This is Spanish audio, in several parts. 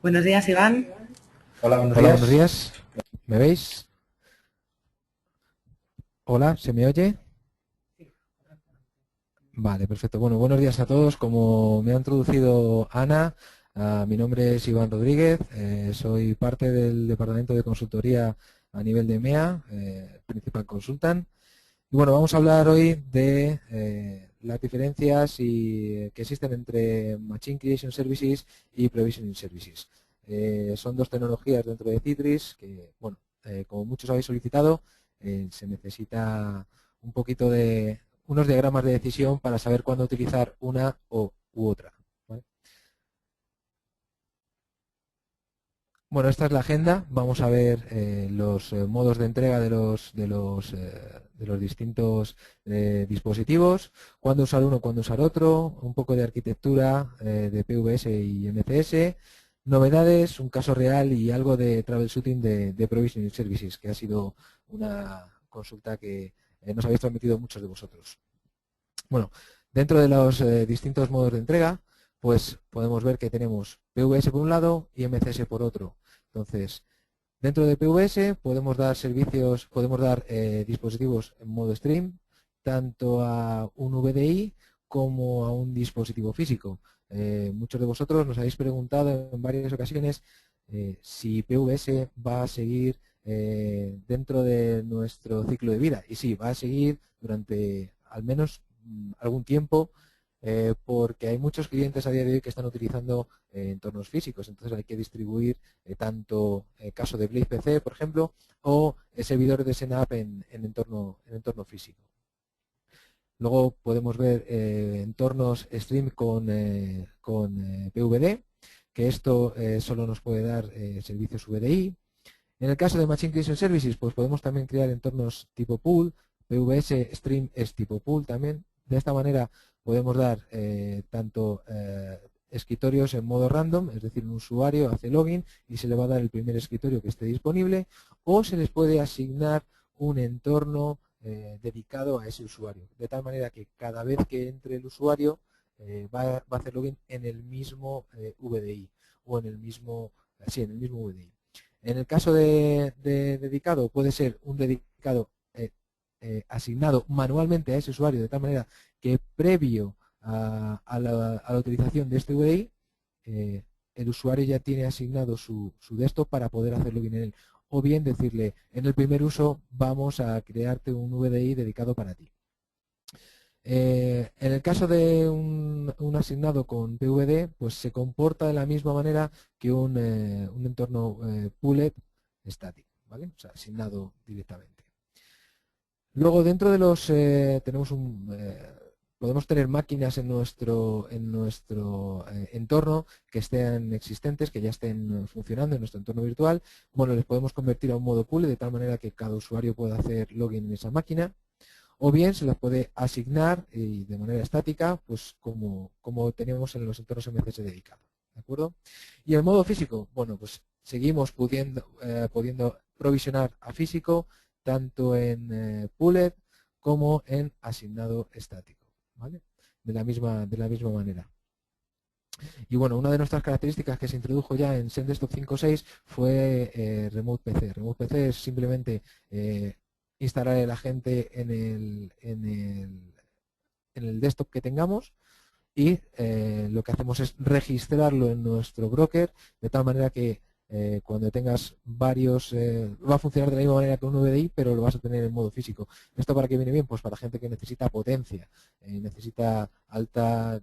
Buenos días, Iván. Hola, buenos Hola, buenos días. días. ¿Me veis? Hola, ¿se me oye? Vale, perfecto. Bueno, buenos días a todos. Como me ha introducido Ana, mi nombre es Iván Rodríguez. Soy parte del departamento de consultoría a nivel de EMEA, Principal Consultant. Y bueno, vamos a hablar hoy de las diferencias que existen entre Machine Creation Services y Provisioning Services. Son dos tecnologías dentro de Citrix que, bueno, como muchos habéis solicitado, se necesita un poquito de unos diagramas de decisión para saber cuándo utilizar una u otra. ¿Vale? Bueno, esta es la agenda. Vamos a ver los modos de entrega de los distintos dispositivos, cuándo usar uno, cuándo usar otro, un poco de arquitectura de PVS y MCS, novedades, un caso real y algo de troubleshooting de Provisioning Services, que ha sido una consulta que nos habéis transmitido muchos de vosotros. Bueno, dentro de los distintos modos de entrega, pues podemos ver que tenemos PVS por un lado y MCS por otro. Entonces, dentro de PVS podemos dar servicios, podemos dar dispositivos en modo stream, tanto a un VDI como a un dispositivo físico. Muchos de vosotros nos habéis preguntado en varias ocasiones si PVS va a seguir dentro de nuestro ciclo de vida. Y sí, va a seguir durante al menos algún tiempo, porque hay muchos clientes a día de hoy que están utilizando entornos físicos, entonces hay que distribuir tanto caso de Blade PC, por ejemplo, o servidores de SNAP en entorno físico. Luego podemos ver entornos stream con PVD, que esto solo nos puede dar servicios VDI. En el caso de Machine Creation Services, pues podemos también crear entornos tipo pool. PVS Stream es tipo pool también. De esta manera podemos dar tanto escritorios en modo random, es decir, un usuario hace login y se le va a dar el primer escritorio que esté disponible, o se les puede asignar un entorno dedicado a ese usuario, de tal manera que cada vez que entre el usuario va a hacer login en el mismo VDI o en el mismo VDI. En el caso de dedicado, puede ser un dedicado asignado manualmente a ese usuario, de tal manera que previo a la utilización de este VDI, el usuario ya tiene asignado su desktop para poder hacer login en él. O bien decirle, en el primer uso vamos a crearte un VDI dedicado para ti. En el caso de un asignado con PVD, pues se comporta de la misma manera que un entorno Poolet estático, ¿vale? O sea, asignado directamente. Luego dentro de los podemos tener máquinas en nuestro entorno que estén existentes, que ya estén funcionando en nuestro entorno virtual. Bueno, les podemos convertir a un modo pool de tal manera que cada usuario pueda hacer login en esa máquina. O bien se las puede asignar y de manera estática, pues como teníamos en los entornos MCS dedicados. ¿De acuerdo? Y el modo físico, bueno, pues seguimos pudiendo provisionar a físico tanto en Poolet como en asignado estático, ¿vale? De la misma manera. Y bueno, una de nuestras características que se introdujo ya en SendDesktop 5.6 fue Remote PC. Remote PC es simplemente instalar el agente en el desktop que tengamos y lo que hacemos es registrarlo en nuestro broker de tal manera que cuando tengas varios, va a funcionar de la misma manera que un VDI, pero lo vas a tener en modo físico. ¿Esto para qué viene bien? Pues para gente que necesita potencia, necesita alta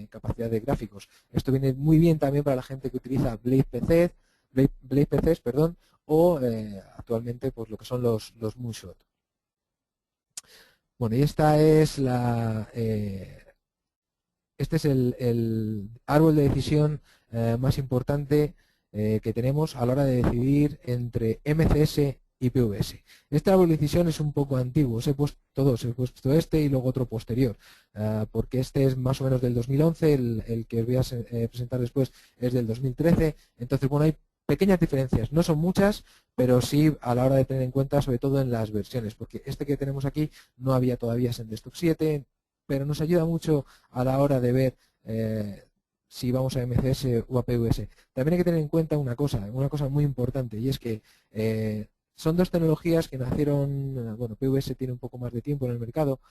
capacidad de gráficos. Esto viene muy bien también para la gente que utiliza Blade PCs, perdón, o actualmente pues lo que son los Moonshot. Bueno, y esta es este es el árbol de decisión más importante que tenemos a la hora de decidir entre MCS y PVS. Este árbol de decisión es un poco antiguo, os he puesto dos, he puesto este y luego otro posterior, porque este es más o menos del 2011, el que os voy a presentar después es del 2013, entonces bueno, hay pequeñas diferencias, no son muchas, pero sí a la hora de tener en cuenta, sobre todo en las versiones, porque este que tenemos aquí no había todavía SendDesktop 7, pero nos ayuda mucho a la hora de ver si vamos a MCS o a PVS. También hay que tener en cuenta una cosa muy importante, y es que son dos tecnologías que nacieron, bueno, PVS tiene un poco más de tiempo en el mercado,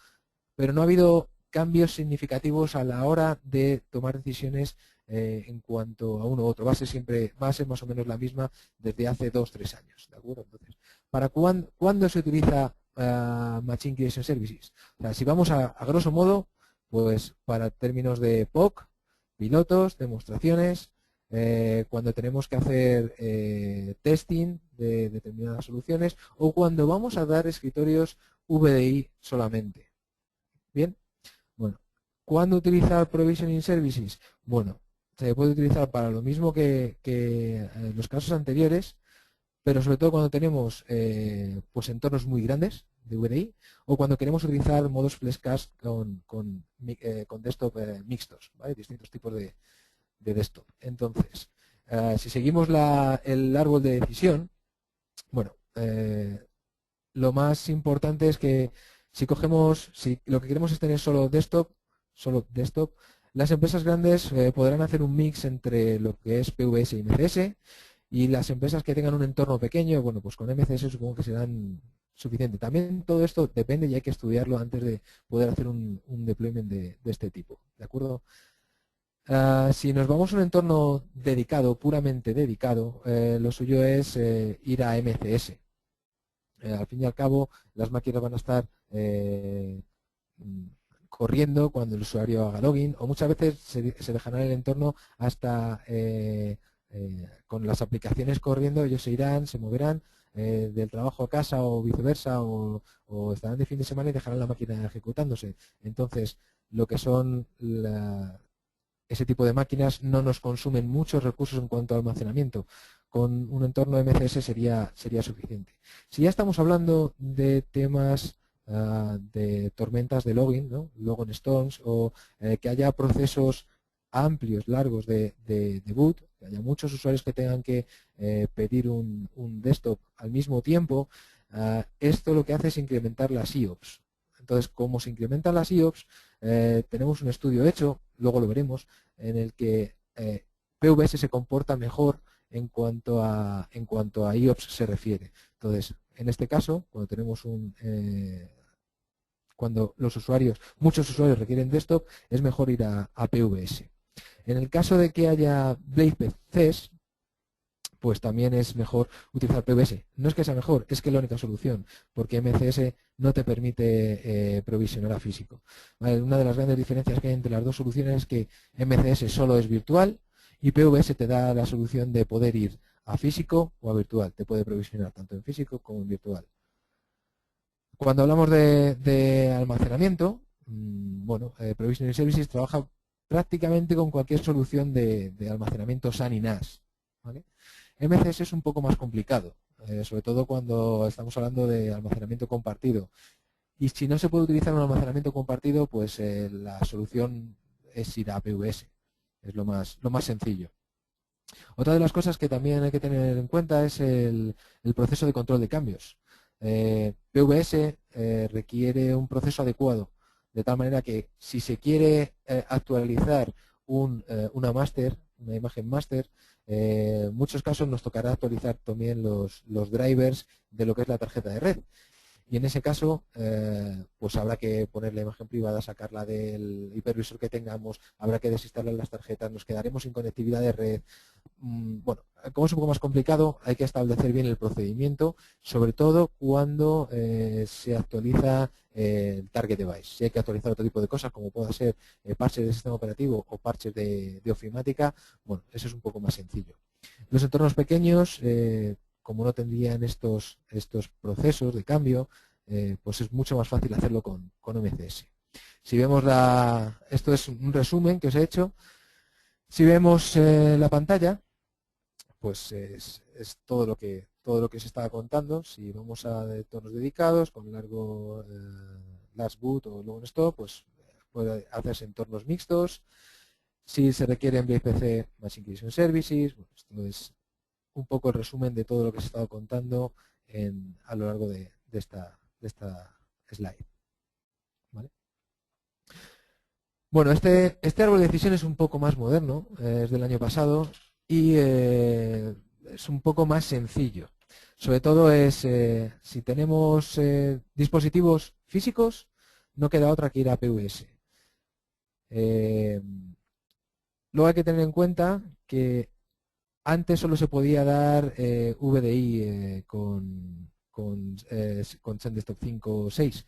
pero no ha habido cambios significativos a la hora de tomar decisiones en cuanto a uno u otro. Va a ser más o menos la misma desde hace 2 o 3 años, ¿de acuerdo? Entonces, ¿cuándo se utiliza Machine Creation Services? O sea, si vamos a grosso modo, pues para términos de POC, pilotos, demostraciones, cuando tenemos que hacer testing de determinadas soluciones o cuando vamos a dar escritorios VDI solamente. Bien, bueno, ¿cuándo utilizar Provisioning Services? Bueno, se puede utilizar para lo mismo que los casos anteriores, pero sobre todo cuando tenemos pues entornos muy grandes de VDI o cuando queremos utilizar modos FlexCast con desktop mixtos, ¿vale? Distintos tipos de desktop. Entonces, si seguimos el árbol de decisión, bueno, lo más importante es que si lo que queremos es tener solo desktop, las empresas grandes podrán hacer un mix entre lo que es PVS y MCS, y las empresas que tengan un entorno pequeño, bueno, pues con MCS supongo que serán suficiente. También todo esto depende y hay que estudiarlo antes de poder hacer un deployment de este tipo, ¿de acuerdo? Si nos vamos a un entorno dedicado, puramente dedicado, lo suyo es ir a MCS. Al fin y al cabo, las máquinas van a estar mm, corriendo cuando el usuario haga login, o muchas veces se dejará en el entorno hasta con las aplicaciones corriendo. Ellos se irán, se moverán del trabajo a casa o viceversa, o estarán de fin de semana y dejarán la máquina ejecutándose. Entonces, lo que son ese tipo de máquinas no nos consumen muchos recursos en cuanto a almacenamiento. Con un entorno MCS sería suficiente. Si ya estamos hablando de temas de tormentas de login, ¿no? Logon storms, o que haya procesos amplios, largos de boot, que haya muchos usuarios que tengan que pedir un desktop al mismo tiempo, esto lo que hace es incrementar las IOPS. Entonces, como se incrementan las IOPS, tenemos un estudio hecho, luego lo veremos, en el que PVS se comporta mejor en cuanto a IOPS se refiere. Entonces, en este caso, cuando tenemos cuando muchos usuarios requieren desktop, es mejor ir a PVS. En el caso de que haya Blade PCs, pues también es mejor utilizar PVS. No es que sea mejor, es que es la única solución, porque MCS no te permite provisionar a físico. ¿Vale? Una de las grandes diferencias que hay entre las dos soluciones es que MCS solo es virtual y PVS te da la solución de poder ir a físico o a virtual. Te puede provisionar tanto en físico como en virtual. Cuando hablamos de almacenamiento, bueno, Provisioning Services trabaja prácticamente con cualquier solución de almacenamiento SAN y NAS. ¿Vale? MCS es un poco más complicado, sobre todo cuando estamos hablando de almacenamiento compartido. Y si no se puede utilizar un almacenamiento compartido, pues la solución es ir a PVS. Es lo más sencillo. Otra de las cosas que también hay que tener en cuenta es el proceso de control de cambios. PVS requiere un proceso adecuado, de tal manera que si se quiere actualizar una imagen master, en muchos casos nos tocará actualizar también los drivers de lo que es la tarjeta de red. Y en ese caso, pues habrá que poner la imagen privada, sacarla del hipervisor que tengamos, habrá que desinstalar las tarjetas, nos quedaremos sin conectividad de red. Bueno, como es un poco más complicado, hay que establecer bien el procedimiento, sobre todo cuando se actualiza el target device. Si hay que actualizar otro tipo de cosas, como pueda ser parches del sistema operativo o parches de ofimática, bueno, eso es un poco más sencillo. Los entornos pequeños, como no tendrían estos procesos de cambio, pues es mucho más fácil hacerlo con MCS. Si vemos esto es un resumen que os he hecho. Si vemos la pantalla, pues es todo lo que se estaba contando. Si vamos a entornos dedicados con largo last boot o long stop, pues puede hacerse entornos mixtos. Si se requieren BPC Machine Creation Services, bueno, esto es un poco el resumen de todo lo que se ha estado contando a lo largo de esta slide. ¿Vale? Bueno, este árbol de decisión es un poco más moderno, es del año pasado y es un poco más sencillo. Sobre todo es, si tenemos dispositivos físicos, no queda otra que ir a PVS. Eh, Luego hay que tener en cuenta que antes solo se podía dar VDI con SendStop 5 o 6.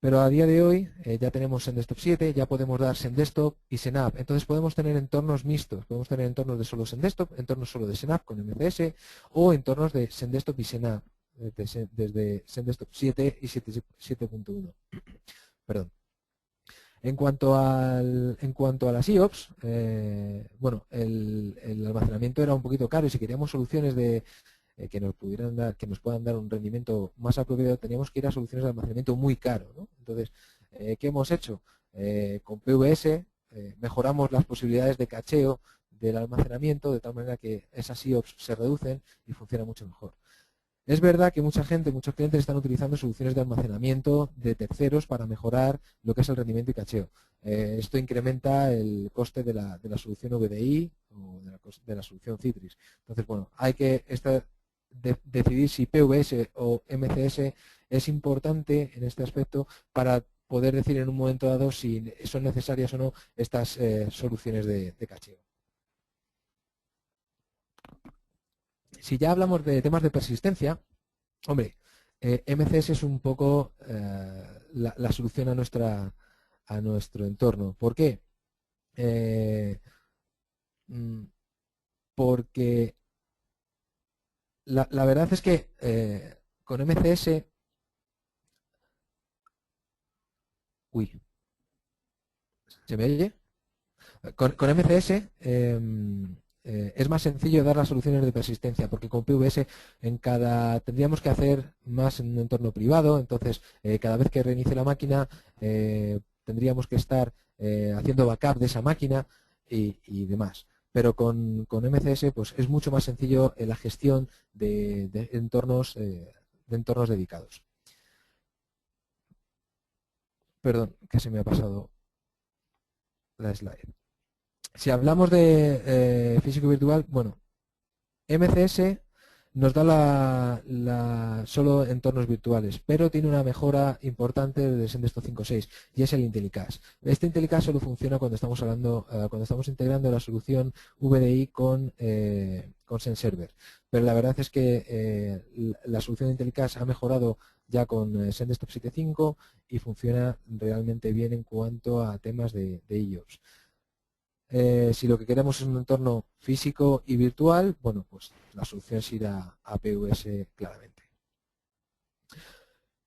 Pero a día de hoy ya tenemos SendStop 7, ya podemos dar SendStop y SENAP. Entonces podemos tener entornos mixtos. Podemos tener entornos de solo SendStop, entornos solo de SENAP con MCS o entornos de SendStop y SENAP desde SendStop 7 y 7.1. Perdón. En cuanto a las IOPS, bueno, el almacenamiento era un poquito caro y si queríamos soluciones que nos puedan dar un rendimiento más apropiado, teníamos que ir a soluciones de almacenamiento muy caro, ¿no? Entonces, ¿qué hemos hecho? Con PVS mejoramos las posibilidades de cacheo del almacenamiento de tal manera que esas IOPS se reducen y funciona mucho mejor. Es verdad que muchos clientes están utilizando soluciones de almacenamiento de terceros para mejorar lo que es el rendimiento y cacheo. Esto incrementa el coste de la solución VDI o de la solución Citrix. Entonces, bueno, hay que decidir si PVS o MCS es importante en este aspecto para poder decir en un momento dado si son necesarias o no estas soluciones de cacheo. Si ya hablamos de temas de persistencia, hombre, MCS es un poco la solución a nuestro entorno. ¿Por qué? Mm, Porque la verdad es que con MCS... Uy, ¿se me oye? Con MCS es más sencillo dar las soluciones de persistencia porque con PVS tendríamos que hacer más en un entorno privado, entonces cada vez que reinicie la máquina tendríamos que estar haciendo backup de esa máquina y demás. Pero con MCS pues es mucho más sencillo la gestión de entornos dedicados. Perdón, que se me ha pasado la slide. Si hablamos de físico virtual, bueno, MCS nos da solo entornos virtuales, pero tiene una mejora importante de SendStop 5.6 y es el IntelliCache. Este IntelliCache solo funciona cuando estamos integrando la solución VDI con SendServer. Pero la verdad es que la solución de IntelliCache ha mejorado ya con SendStop 7.5 y funciona realmente bien en cuanto a temas de IOPS. Si lo que queremos es un entorno físico y virtual, bueno, pues la solución es ir a PVS claramente.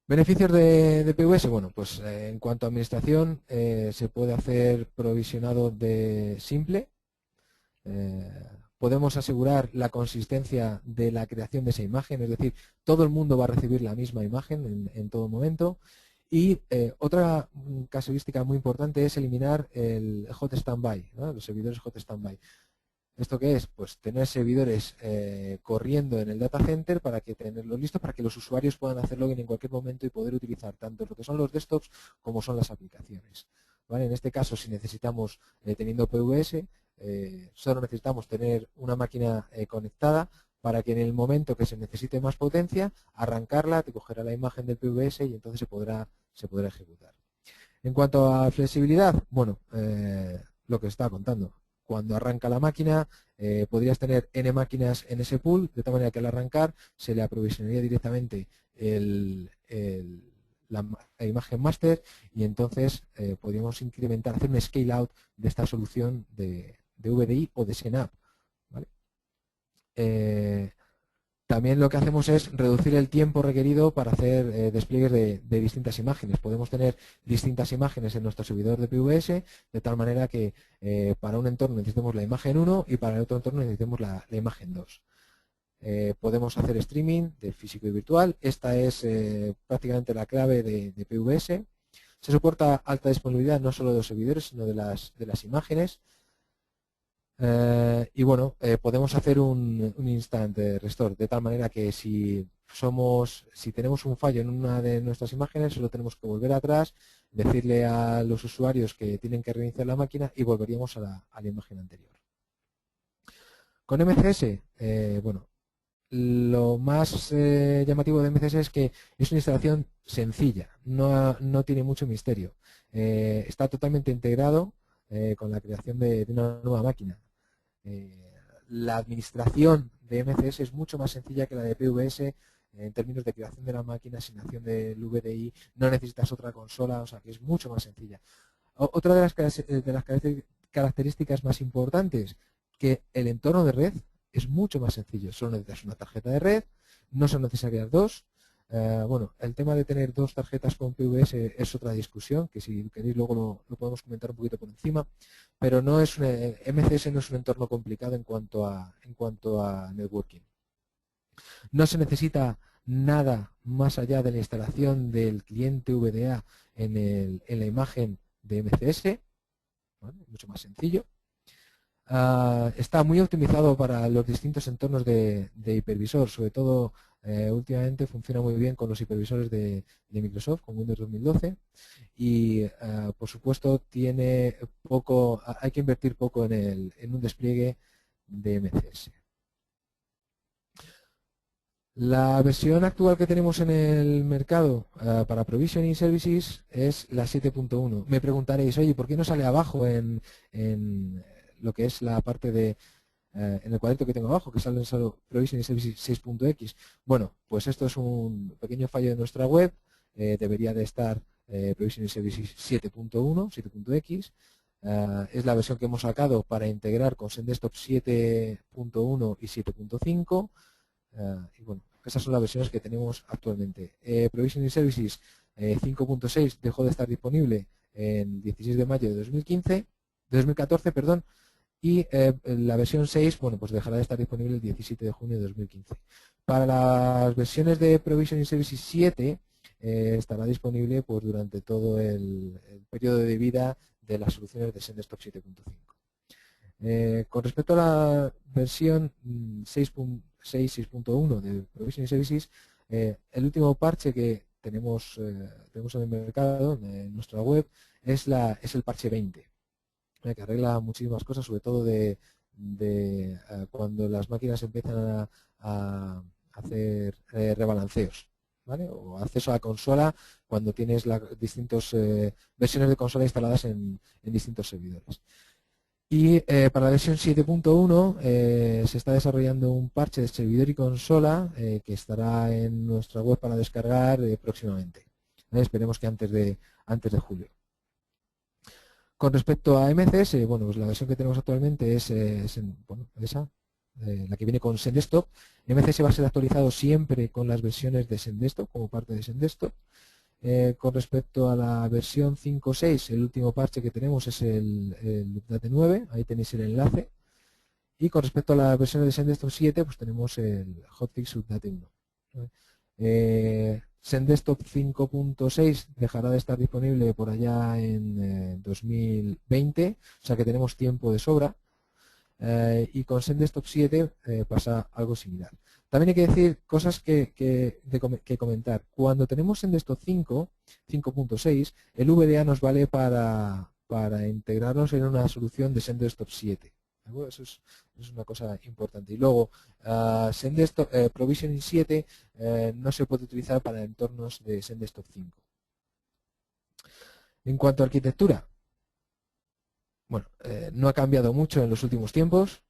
Beneficios de PVS, bueno, pues en cuanto a administración se puede hacer provisionado de simple. Podemos asegurar la consistencia de la creación de esa imagen, es decir, todo el mundo va a recibir la misma imagen en todo momento. Y otra casuística muy importante es eliminar el hot standby, ¿no? Los servidores hot standby. ¿Esto qué es? Pues tener servidores corriendo en el data center para que tenerlos listos para que los usuarios puedan hacer login en cualquier momento y poder utilizar tanto lo que son los desktops como son las aplicaciones. ¿Vale? En este caso, si necesitamos, teniendo PVS, solo necesitamos tener una máquina conectada para que en el momento que se necesite más potencia, arrancarla, te cogerá la imagen del PVS y entonces se podrá ejecutar. En cuanto a flexibilidad, bueno, lo que estaba contando. Cuando arranca la máquina, podrías tener N máquinas en ese pool, de tal manera que al arrancar se le aprovisionaría directamente la imagen master y entonces podríamos incrementar, hacer un scale out de esta solución de VDI o de SENAP. ¿Vale? También lo que hacemos es reducir el tiempo requerido para hacer despliegues de distintas imágenes. Podemos tener distintas imágenes en nuestro servidor de PVS, de tal manera que para un entorno necesitemos la imagen 1 y para el otro entorno necesitemos la imagen 2. Podemos hacer streaming de físico y virtual. Esta es prácticamente la clave de PVS. Se soporta alta disponibilidad no solo de los servidores, sino de las imágenes. Y bueno, podemos hacer un instant restore, de tal manera que si si tenemos un fallo en una de nuestras imágenes, solo tenemos que volver atrás, decirle a los usuarios que tienen que reiniciar la máquina y volveríamos a la imagen anterior. Con MCS, bueno, lo más llamativo de MCS es que es una instalación sencilla, no tiene mucho misterio. Está totalmente integrado con la creación de una nueva máquina. La administración de MCS es mucho más sencilla que la de PVS en términos de creación de la máquina, asignación del VDI, no necesitas otra consola, o sea que es mucho más sencilla. Otra de las características más importantes, que el entorno de red es mucho más sencillo. Solo necesitas una tarjeta de red, no son necesarias dos. Bueno, el tema de tener dos tarjetas con PVS es otra discusión, que si queréis luego lo podemos comentar un poquito por encima, pero no es MCS no es un entorno complicado en cuanto a networking. No se necesita nada más allá de la instalación del cliente VDA en la imagen de MCS, ¿vale? Mucho más sencillo. Está muy optimizado para los distintos entornos de hipervisor, sobre todo últimamente funciona muy bien con los hipervisores de Microsoft, con Windows 2012 y por supuesto hay que invertir poco en un despliegue de MCS. La versión actual que tenemos en el mercado para Provisioning Services es la 7.1. Me preguntaréis, oye, ¿por qué no sale abajo en lo que es la parte de en el cuadrito que tengo abajo, que sale solo Provisioning Services 6.x? Bueno, pues esto es un pequeño fallo de nuestra web. Debería de estar Provisioning Services 7.1, 7.x. Es la versión que hemos sacado para integrar con SendDesktop 7.1 y 7.5. Y bueno, esas son las versiones que tenemos actualmente. Provisioning Services 5.6 dejó de estar disponible en 16 de mayo de 2014, perdón, y la versión 6, bueno, pues dejará de estar disponible el 17 de junio de 2015. Para las versiones de Provisioning Services 7 estará disponible pues durante todo el periodo de vida de las soluciones de SendDesktop 7.5. Con respecto a la versión 6.1 de Provisioning Services, el último parche que tenemos en el mercado, en nuestra web, es el parche 20, que arregla muchísimas cosas, sobre todo de cuando las máquinas empiezan a hacer rebalanceos, ¿vale? O acceso a la consola cuando tienes las distintas versiones de consola instaladas en distintos servidores. Y para la versión 7.1 se está desarrollando un parche de servidor y consola que estará en nuestra web para descargar próximamente. Esperemos que antes de julio. Con respecto a MCS, bueno, pues la versión que tenemos actualmente es bueno, esa, la que viene con SendDesktop. MCS va a ser actualizado siempre con las versiones de SendDesktop como parte de SendDesktop. Con respecto a la versión 5.6, el último parche que tenemos es el Update 9, ahí tenéis el enlace. Y con respecto a la versión de SendDesktop 7, pues tenemos el Hotfix Update 1. SendDesktop 5.6 dejará de estar disponible por allá en 2020, o sea que tenemos tiempo de sobra. Y con SendDesktop 7 pasa algo similar. También hay que decir cosas que comentar. Cuando tenemos SendDesktop 5.6, el VDA nos vale para integrarnos en una solución de SendDesktop 7. Eso es una cosa importante. Y luego, SendDesktop Provisioning 7 no se puede utilizar para entornos de SendDesktop 5. En cuanto a arquitectura, bueno, no ha cambiado mucho en los últimos tiempos.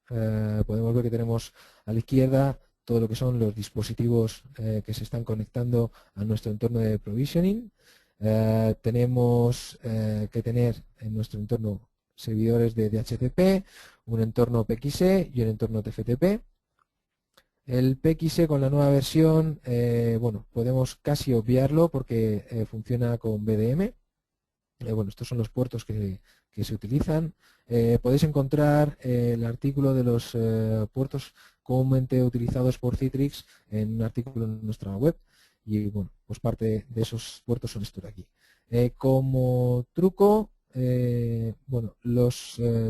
Podemos ver que tenemos a la izquierda todo lo que son los dispositivos que se están conectando a nuestro entorno de provisioning. Tenemos que tener en nuestro entorno servidores de DHCP, un entorno PXE y un entorno TFTP. El PXE con la nueva versión, bueno, podemos casi obviarlo porque funciona con BDM. Bueno, estos son los puertos que se utilizan. Podéis encontrar el artículo de los puertos comúnmente utilizados por Citrix en un artículo en nuestra web y bueno, pues parte de esos puertos son estos de aquí. Como truco, bueno,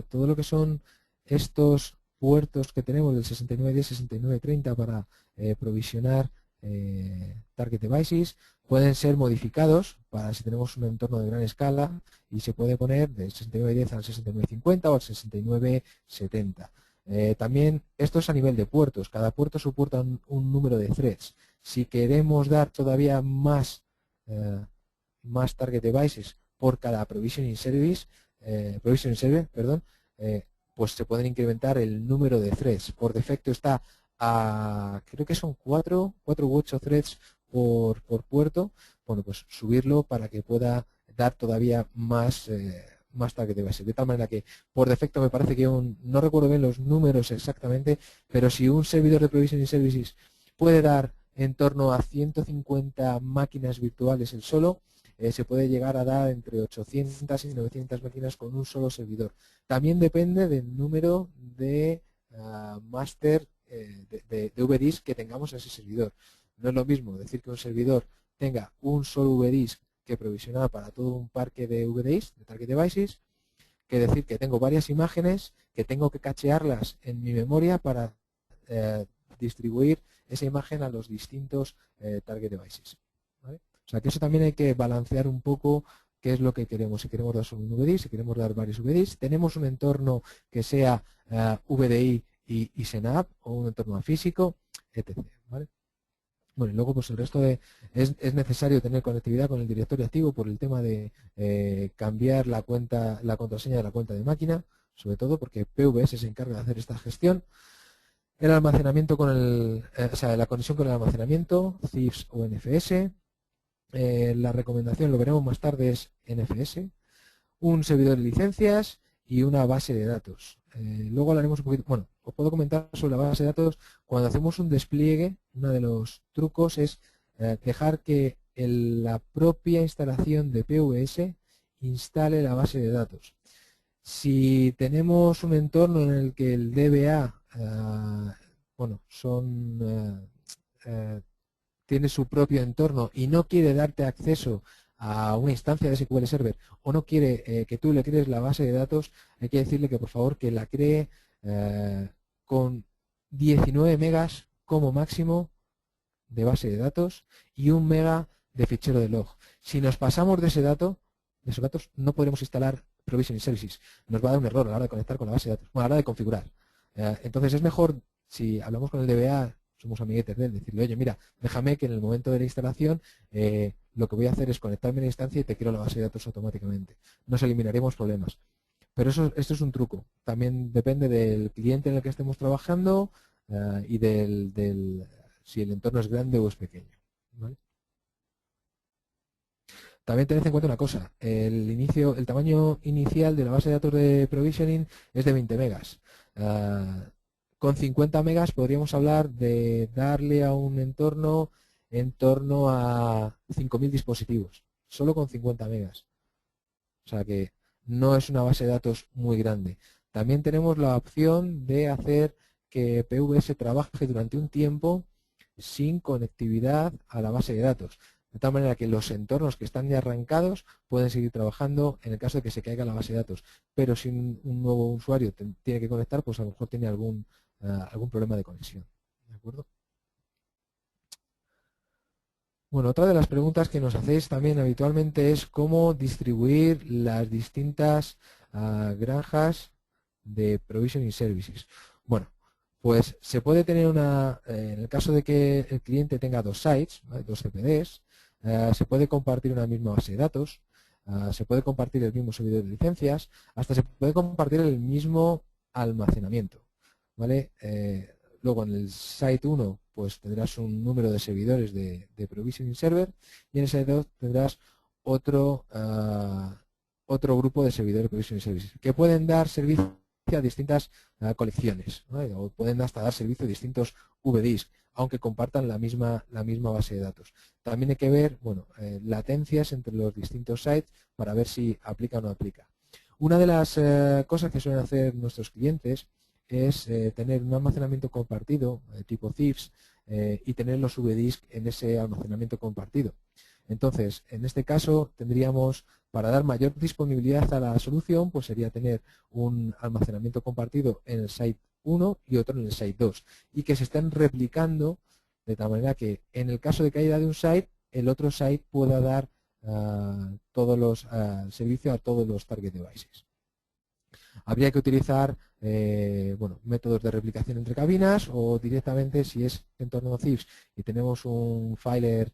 todo lo que son estos puertos que tenemos del 6910, 6930 para provisionar target devices pueden ser modificados para si tenemos un entorno de gran escala y se puede poner del 6910 al 6950 o al 6970. También esto es a nivel de puertos, cada puerto soporta un número de threads. Si queremos dar todavía más target devices por cada provisioning server, perdón, pues se pueden incrementar el número de threads. Por defecto está a, creo que son 4 u 8 threads por puerto. Bueno, pues subirlo para que pueda dar todavía más target devices. De tal manera que por defecto me parece que no recuerdo bien los números exactamente, pero si un servidor de provisioning services puede dar en torno a 150 máquinas virtuales el solo, se puede llegar a dar entre 800 y 900 máquinas con un solo servidor. También depende del número de master de VDIS que tengamos en ese servidor. No es lo mismo decir que un servidor tenga un solo VDIS que provisionado para todo un parque de VDIs, de target devices, que decir que tengo varias imágenes que tengo que cachearlas en mi memoria para distribuir esa imagen a los distintos target devices. ¿Vale? O sea que eso también hay que balancear un poco qué es lo que queremos. Si queremos dar solo un VDI, si queremos dar varios VDIs, tenemos un entorno que sea VDI y SENAP o un entorno físico, etc. ¿Vale? Bueno, y luego pues el resto es necesario tener conectividad con el directorio activo por el tema de cambiar la contraseña de la cuenta de máquina, sobre todo porque PVS se encarga de hacer esta gestión. El almacenamiento la conexión con el almacenamiento, CIFS o NFS. La recomendación, lo veremos más tarde, es NFS. Un servidor de licencias y una base de datos. Luego hablaremos un poquito, bueno, os puedo comentar sobre la base de datos. Cuando hacemos un despliegue, uno de los trucos es dejar que la propia instalación de PVS instale la base de datos. Si tenemos un entorno en el que el DBA tiene su propio entorno y no quiere darte acceso a una instancia de SQL Server o no quiere que tú le crees la base de datos, hay que decirle que por favor que la cree con 19 megas como máximo de base de datos y 1 mega de fichero de log. Si nos pasamos de esos datos no podremos instalar Provisioning Services. Nos va a dar un error a la hora de conectar con la base de datos, bueno, a la hora de configurar. Entonces es mejor, si hablamos con el DBA, somos amiguetes de él, decirle, oye, mira, déjame que en el momento de la instalación lo que voy a hacer es conectarme a la instancia y te creo la base de datos automáticamente. Nos eliminaremos problemas. Pero esto es un truco. También depende del cliente en el que estemos trabajando y si el entorno es grande o es pequeño. ¿Vale? También tened en cuenta una cosa, el tamaño inicial de la base de datos de provisioning es de 20 megas. Con 50 megas podríamos hablar de darle a un entorno en torno a 5.000 dispositivos, solo con 50 megas. O sea que no es una base de datos muy grande. También tenemos la opción de hacer que PVS trabaje durante un tiempo sin conectividad a la base de datos. De tal manera que los entornos que están ya arrancados pueden seguir trabajando en el caso de que se caiga la base de datos. Pero si un nuevo usuario tiene que conectar, pues a lo mejor tiene algún problema de conexión. ¿De acuerdo? Bueno, otra de las preguntas que nos hacéis también habitualmente es cómo distribuir las distintas granjas de Provisioning Services. Bueno, pues se puede tener en el caso de que el cliente tenga dos sites, ¿vale? Dos CPDs, se puede compartir una misma base de datos, se puede compartir el mismo servidor de licencias, hasta se puede compartir el mismo almacenamiento, ¿vale? Luego en el site 1 pues tendrás un número de servidores de Provisioning Server y en el site 2 tendrás otro grupo de servidores de Provisioning Services que pueden dar servicio a distintas colecciones, ¿vale? O pueden hasta dar servicio a distintos VDIs, aunque compartan la misma base de datos. También hay que ver latencias entre los distintos sites para ver si aplica o no aplica. Una de las cosas que suelen hacer nuestros clientes es tener un almacenamiento compartido tipo CIFS y tener los VDIs en ese almacenamiento compartido. Entonces, en este caso tendríamos, para dar mayor disponibilidad a la solución, pues sería tener un almacenamiento compartido en el site 1 y otro en el site 2 y que se estén replicando de tal manera que en el caso de caída de un site, el otro site pueda dar todos los servicios a todos los target devices. Habría que utilizar bueno, métodos de replicación entre cabinas o directamente, si es entorno CIFS y tenemos un filer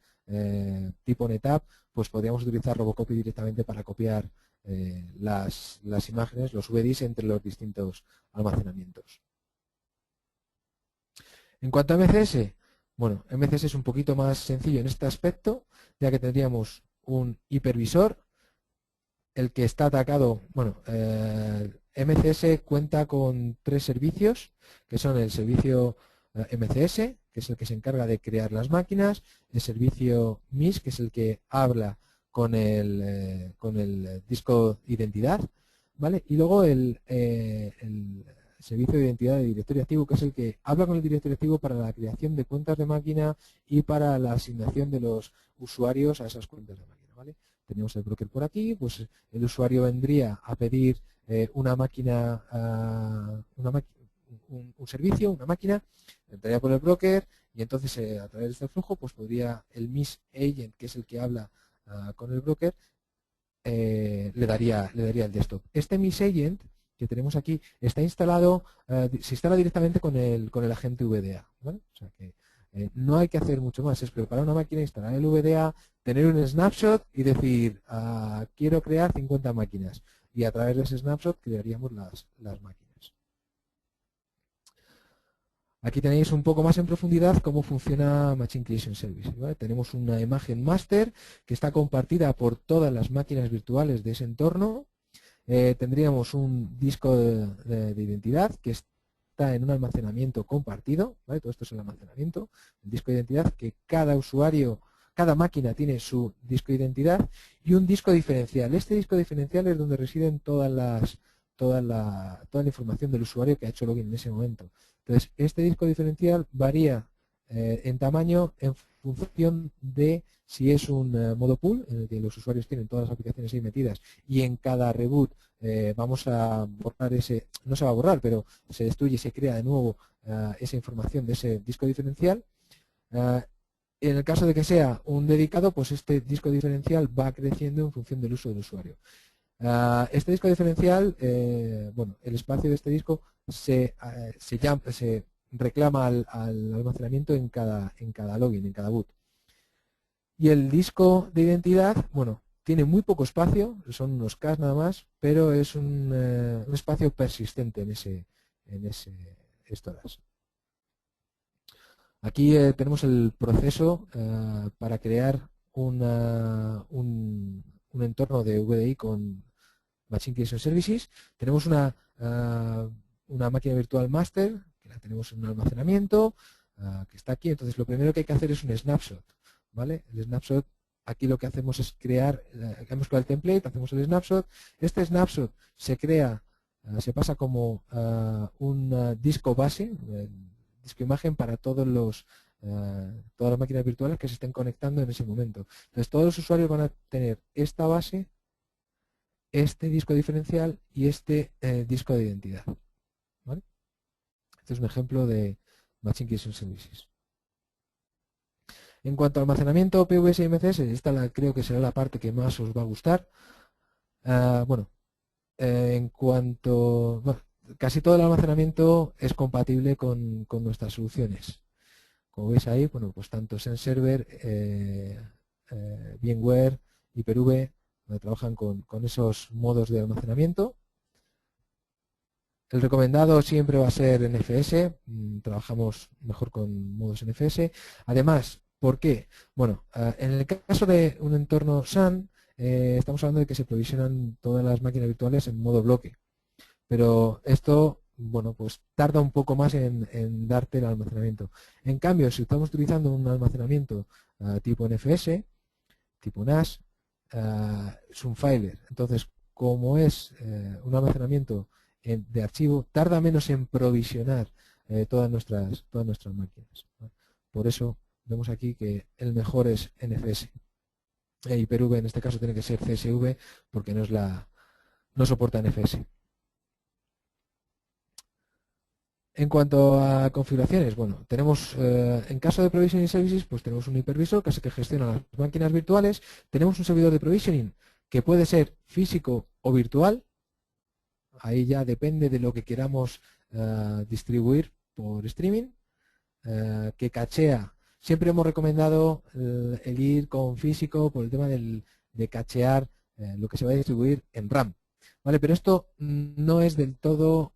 tipo NetApp, pues podríamos utilizar Robocopy directamente para copiar las imágenes, los VDIs entre los distintos almacenamientos. En cuanto a MCS, bueno, MCS es un poquito más sencillo en este aspecto, ya que tendríamos un hipervisor, el que está atacado, bueno, MCS cuenta con 3 servicios, que son el servicio MCS, que es el que se encarga de crear las máquinas, el servicio MIS, que es el que habla con el disco identidad, ¿vale? Y luego el servicio de identidad de directorio activo, que es el que habla con el directorio activo para la creación de cuentas de máquina y para la asignación de los usuarios a esas cuentas de máquina, ¿vale? Tenemos el broker por aquí, pues el usuario vendría a pedir una máquina, un servicio, una máquina, entraría por el broker y entonces a través de este flujo pues podría el MIS Agent, que es el que habla con el broker, le daría el desktop. Este MIS Agent que tenemos aquí está instalado, se instala directamente con el agente VDA, ¿vale? O sea que no hay que hacer mucho más, es preparar una máquina, instalar el VDA, tener un snapshot y decir, quiero crear 50 máquinas. Y a través de ese snapshot crearíamos las máquinas. Aquí tenéis un poco más en profundidad cómo funciona Machine Creation Service, ¿vale? Tenemos una imagen master que está compartida por todas las máquinas virtuales de ese entorno. Tendríamos un disco de identidad que está en un almacenamiento compartido, ¿vale? Todo esto es el almacenamiento, el disco de identidad, que cada usuario, cada máquina tiene su disco de identidad y un disco diferencial. Este disco diferencial es donde residen toda la información del usuario que ha hecho login en ese momento. Entonces, este disco diferencial varía en tamaño en función de si es un modo pool, en el que los usuarios tienen todas las aplicaciones ahí metidas y en cada reboot vamos a borrar ese, no se va a borrar, pero se destruye y se crea de nuevo esa información de ese disco diferencial. En el caso de que sea un dedicado, pues este disco diferencial va creciendo en función del uso del usuario. Este disco diferencial, bueno, el espacio de este disco se reclama al almacenamiento en cada login, en cada boot. Y el disco de identidad, bueno, tiene muy poco espacio, son unos K nada más, pero es un espacio persistente en ese storage. Aquí tenemos el proceso para crear un entorno de VDI con Machine Creation Services. Tenemos una máquina virtual master, que la tenemos en un almacenamiento, que está aquí. Entonces lo primero que hay que hacer es un snapshot, ¿vale? El snapshot, aquí lo que hacemos es crear, hemos creado el template, hacemos el snapshot. Este snapshot se crea, se pasa como un disco base, disco imagen para todas las máquinas virtuales que se estén conectando en ese momento. Entonces todos los usuarios van a tener esta base, este disco diferencial y este disco de identidad, ¿vale? Este es un ejemplo de Machine Creation Services. En cuanto a almacenamiento PVS y MCS, esta creo que será la parte que más os va a gustar. Bueno, en cuanto... Bueno, casi todo el almacenamiento es compatible con nuestras soluciones. Como veis ahí, bueno, pues tanto SenServer, VMware, Hyper-V, trabajan con esos modos de almacenamiento. El recomendado siempre va a ser NFS, trabajamos mejor con modos NFS. Además, ¿por qué? Bueno, en el caso de un entorno SAN, estamos hablando de que se provisionan todas las máquinas virtuales en modo bloque. Pero esto, bueno, pues tarda un poco más en darte el almacenamiento. En cambio, si estamos utilizando un almacenamiento tipo NFS, tipo NAS, es un filer. Entonces, como es un almacenamiento de archivo, tarda menos en provisionar todas nuestras máquinas, ¿no? Por eso vemos aquí que el mejor es NFS. Hyper-V en este caso tiene que ser CSV porque no soporta NFS. En cuanto a configuraciones, bueno, tenemos, en caso de Provisioning Services, pues tenemos un hipervisor que es el que gestiona las máquinas virtuales, tenemos un servidor de provisioning que puede ser físico o virtual, ahí ya depende de lo que queramos distribuir por streaming, que cachea. Siempre hemos recomendado el ir con físico por el tema de cachear lo que se va a distribuir en RAM. ¿Vale? Pero esto no es del todo,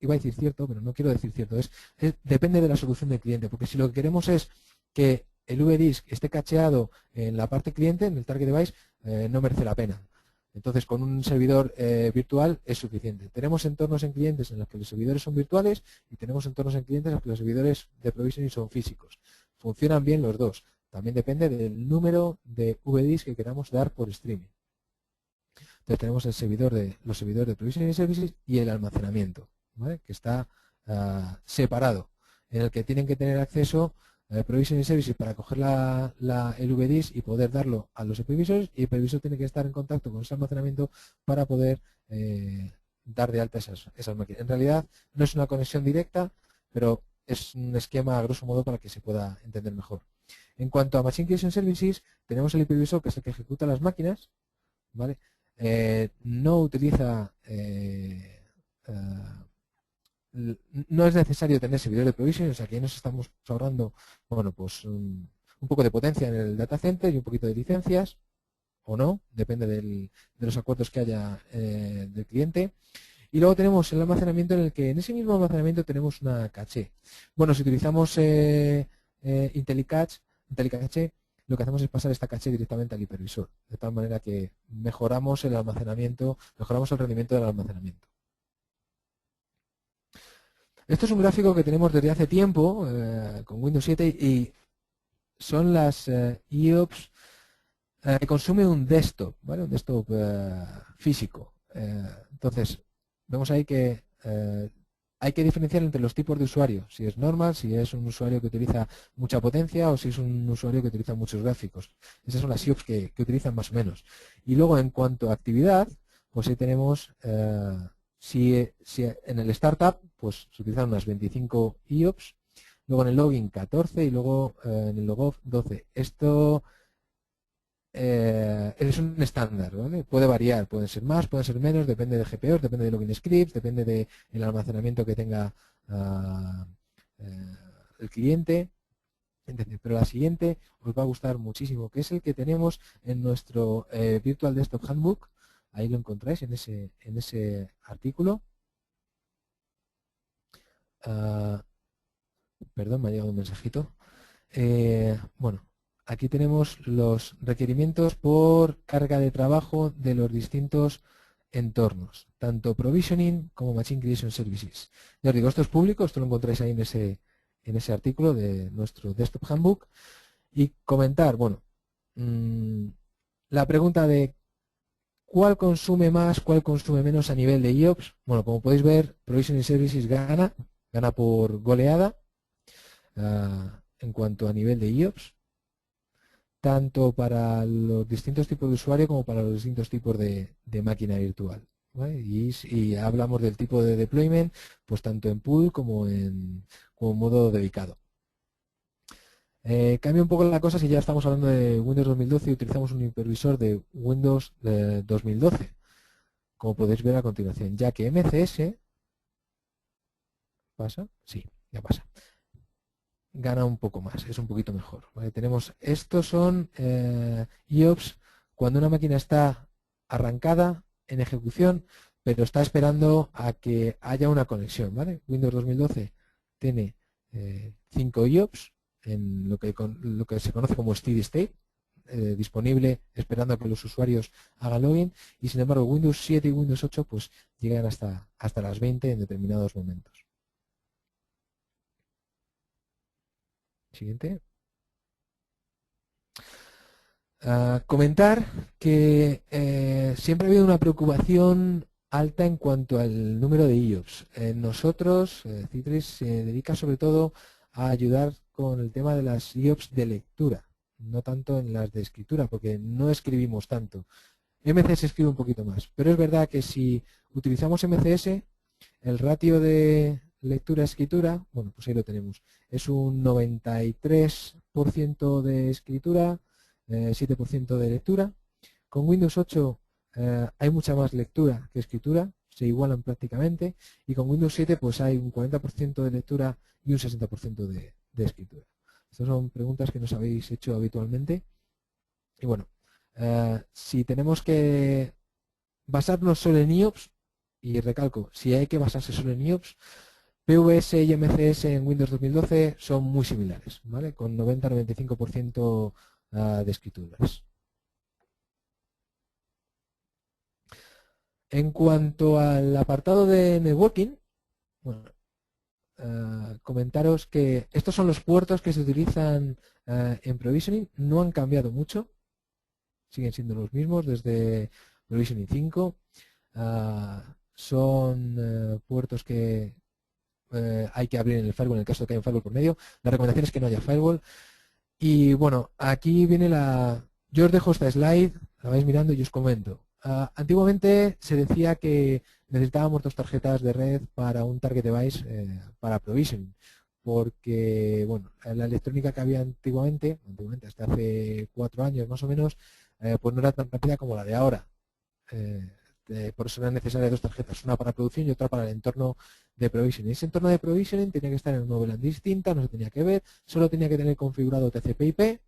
iba a decir cierto, pero no quiero decir cierto, depende de la solución del cliente, porque si lo que queremos es que el VDisk esté cacheado en la parte cliente, en el target device, no merece la pena. Entonces, con un servidor virtual es suficiente. Tenemos entornos en clientes en los que los servidores son virtuales y tenemos entornos en clientes en los que los servidores de provisioning son físicos. Funcionan bien los dos. También depende del número de VDIs que queramos dar por streaming. Entonces, tenemos los servidores de provisioning services y el almacenamiento, ¿vale? Que está separado, en el que tienen que tener acceso Provisioning Services para coger el VDIS y poder darlo a los hipervisores, y el hipervisor tiene que estar en contacto con ese almacenamiento para poder dar de alta esas máquinas. En realidad no es una conexión directa, pero es un esquema a grosso modo para que se pueda entender mejor. En cuanto a Machine Creation Services, tenemos el hipervisor que es el que ejecuta las máquinas, ¿vale? No utiliza no es necesario tener servidor de provisioning, o sea que ahí nos estamos ahorrando, bueno, pues un poco de potencia en el data center y un poquito de licencias, o no, depende de los acuerdos que haya del cliente. Y luego tenemos el almacenamiento en el que en ese mismo almacenamiento tenemos una caché. Bueno, si utilizamos IntelliCache, lo que hacemos es pasar esta caché directamente al hipervisor, de tal manera que mejoramos el almacenamiento, mejoramos el rendimiento del almacenamiento. Esto es un gráfico que tenemos desde hace tiempo con Windows 7 y son las IOPS que consume un desktop, ¿vale? Un desktop físico. Entonces, vemos ahí que hay que diferenciar entre los tipos de usuario, si es normal, si es un usuario que utiliza mucha potencia o si es un usuario que utiliza muchos gráficos. Esas son las IOPS que utilizan más o menos. Y luego, en cuanto a actividad, pues ahí tenemos... Si en el startup pues se utilizan unas 25 IOPS, luego en el login 14 y luego en el logoff 12. Esto es un estándar, ¿vale? Puede variar, pueden ser más, pueden ser menos, depende de GPOs, depende de login scripts, depende del almacenamiento que tenga el cliente. Pero la siguiente os va a gustar muchísimo, que es el que tenemos en nuestro Virtual Desktop Handbook. Ahí lo encontráis en ese artículo. Perdón, me ha llegado un mensajito. Bueno, aquí tenemos los requerimientos por carga de trabajo de los distintos entornos, tanto Provisioning como Machine Creation Services. Ya os digo, esto es público, esto lo encontráis ahí en ese artículo de nuestro Desktop Handbook. Y comentar, bueno, la pregunta de ¿cuál consume más, cuál consume menos a nivel de IOPS? Bueno, como podéis ver, Provisioning Services gana por goleada en cuanto a nivel de IOPS, tanto para los distintos tipos de usuario como para los distintos tipos de máquina virtual, ¿vale? Y hablamos del tipo de deployment, pues tanto en pool como en modo dedicado. Cambia un poco la cosa si ya estamos hablando de Windows 2012 y utilizamos un hipervisor de Windows 2012, como podéis ver a continuación, ya que MCS ¿pasa? Sí, ya pasa. Gana un poco más, es un poquito mejor, ¿vale? Tenemos, estos son IOPS cuando una máquina está arrancada en ejecución, pero está esperando a que haya una conexión, ¿vale? Windows 2012 tiene 5 IOPS en lo que se conoce como Steady State, disponible esperando a que los usuarios hagan login, y sin embargo Windows 7 y Windows 8 pues llegan hasta las 20 en determinados momentos. Siguiente. Comentar que siempre ha habido una preocupación alta en cuanto al número de IOPS. Nosotros, Citris, se dedica sobre todo a ayudar con el tema de las IOPS de lectura, no tanto en las de escritura, porque no escribimos tanto. MCS escribe un poquito más, pero es verdad que si utilizamos MCS, el ratio de lectura-escritura, bueno, pues ahí lo tenemos. Es un 93% de escritura, 7% de lectura. Con Windows 8 hay mucha más lectura que escritura, se igualan prácticamente, y con Windows 7 pues hay un 40% de lectura y un 60% de escritura. Estas son preguntas que nos habéis hecho habitualmente. Y bueno, si tenemos que basarnos solo en IOPS, y recalco, si hay que basarse solo en IOPS, PVS y MCS en Windows 2012 son muy similares, ¿vale? Con 90-95% de escrituras. En cuanto al apartado de networking, bueno, comentaros que estos son los puertos que se utilizan en provisioning, no han cambiado mucho, siguen siendo los mismos desde provisioning 5. Son puertos que hay que abrir en el firewall en el caso de que haya un firewall por medio. La recomendación es que no haya firewall. Y bueno, aquí viene yo os dejo esta slide, la vais mirando y os comento. Antiguamente se decía que necesitábamos 2 tarjetas de red para un target device para provisioning, porque bueno, la electrónica que había antiguamente hasta hace 4 años más o menos, pues no era tan rápida como la de ahora. Por eso eran necesarias 2 tarjetas, una para producción y otra para el entorno de provisioning. Ese entorno de provisioning tenía que estar en una VLAN distinta, no se tenía que ver, solo tenía que tener configurado TCP/IP,